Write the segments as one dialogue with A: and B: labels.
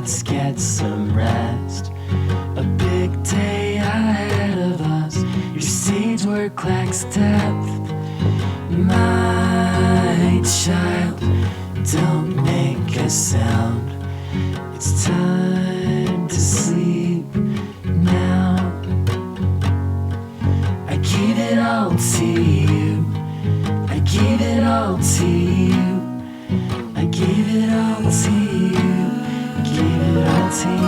A: let's get some rest. A big day ahead of us. Your stage work lacks depth. My child, don't make a sound. It's time to sleep now. I give it all to you. I give it all to you. I give it all to you. Give it all to you.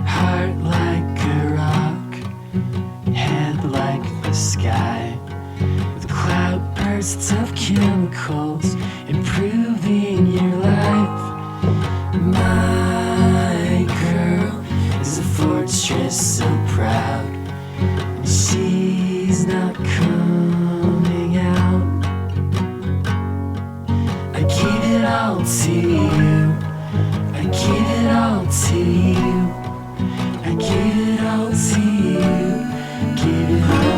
A: Heart like a rock, head like the sky, with cloudbursts of chemicals improving your life. My girl is a fortress so proud, and she's not coming out. I give it all to you. I give it all to you. I give it all to you. Give it all.